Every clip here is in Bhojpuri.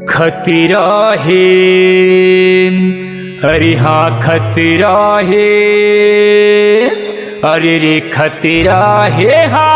खतरा है, अरे हाँ खतरा है, अरे रे खतरा है हाँ।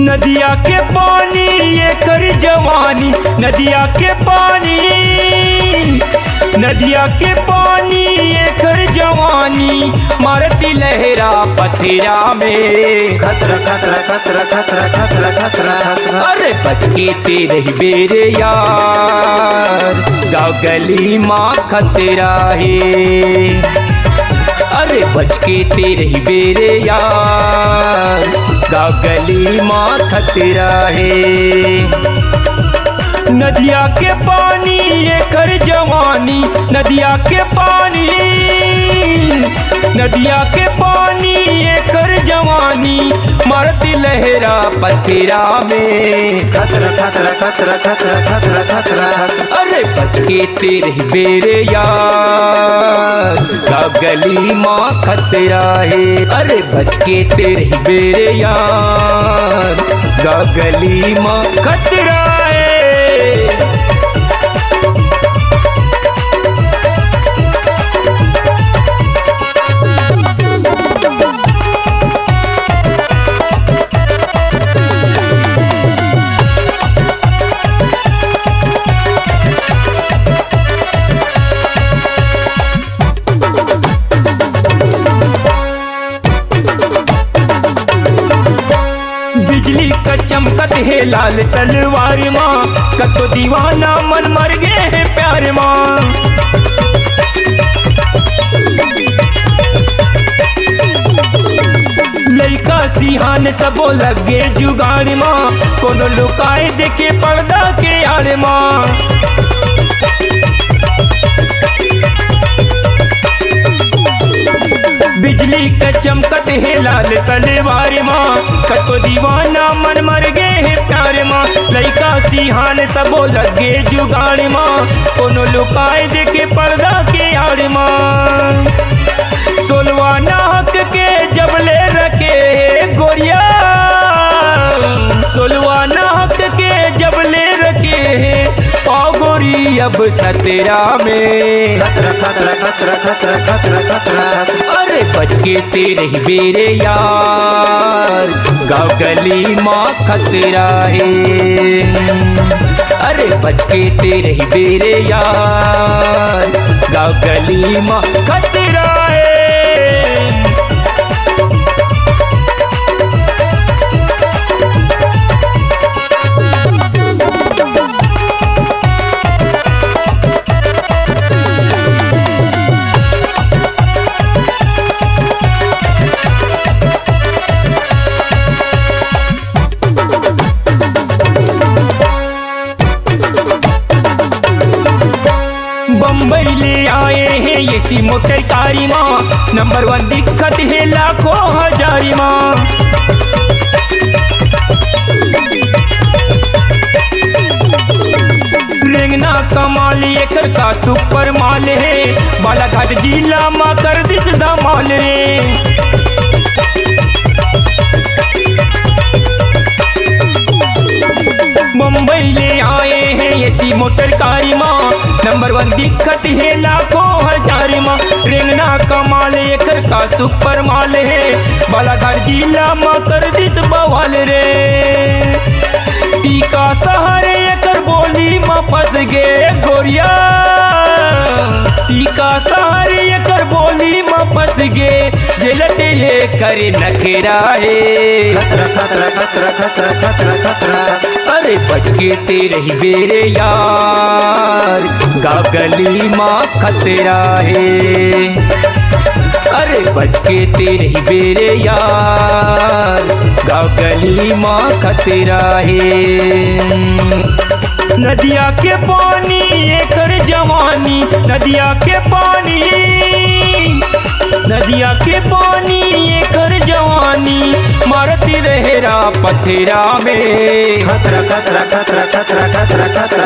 नदिया के पानी ये कर जवानी, नदिया के पानी, नदिया के पानी ये कर जवानी, मारती लहरा पथरा में। खतरा खतरा खतरा खतरा खतरा खतरा खतरा। अरे बच के तेरे बेरे यार, गाँव गली माँ खतरा है। अरे बच के तेरे बेरे यार, गाँव गली माँ खतरा है। नदिया के पानी ये कर जवानी, नदिया के पानी, नदिया के पानी ये कर जवानी, मारती लहरा पथरा में। खतरा खतरा खतरा खतरा खतरा खतरा। अरे बच के तेरे बेरे यार, गाँव गली माँ खतरा है। अरे बच के तेरे बेरे यार, गाँव गली माँ खतरा है। बिजली का चमकत है लाल तलवार माँ, कतो दीवाना मन मर गए है प्यार माँ। लइका सिहान सबो लगे जुगाड़ माँ, कोनो लुकाए देखे पर्दा के यार माँ। बिजली का चमकत है लाल तलवार माँ, कतो दीवाना मन मर गए है प्यार माँ। लइका सिहान सबो लगे जुगाड़ माँ, कोनो लुकाए देखे पर्दा के यार माँ। सोलवा नाहक के जबले रखे गोरिया, सोलवा नाहक के जबले रखे पाओ गोरी अब सतरा में। खतरा खतरा खतरा खतरा खतरा खतरा। अरे बच के तेरे बेरे यार, गाँव गली माँ खतरा है। अरे बच के तेरे बेरे यार, गाँव गली माँ खतरा है। बम्बई ले आए हैं एसी मोटर कारी माँ, नंबर 1 दिक्कत है लाखों हजारी माँ। रेंगना कमाल एकर का सुपर माल है, बालाघाट जिला माँ कर दिस धमाल रे। मुंबई ले आए हैं एसी मोटर कारी माँ, नंबर 1 दिक्कत है लाखों हजार माँ। रेंगना कमाल एकर का सुपर माल है, बालाघाट जिला माँ कर दिस बवाल रे। टीका शहर एकर बोली माँ फंस गे गोरिया, टीका शहर एकर बोली माँ फंस गे, जेलट ये करे नखेरा है। खतरा खतरा खतरा खतरा खतरा खतरा। अरे बच के तेरे बेरे यार, गाँव गली माँ खतरा है। अरे बच के तेरे बेरे यार, गाँव गली माँ खतरा है। नदिया के पानी एकर जवानी, नदिया के पानी, नदिया के पानी एकर जवानी मारती रहेरा पथेरा में। खतरा खतरा खतरा खतरा खतरा खतरा।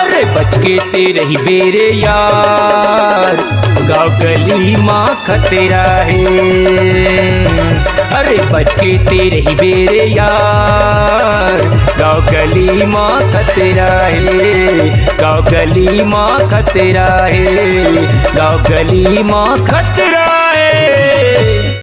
अरे बच के तेरे ही बेरे यार, गाँव गली माँ खतरा है। अरे बच के तेरे ही बेरे यार, गाँव गली माँ खतरा है, गाँव गली माँ खतरा है, गाँव गली माँ खतरा है।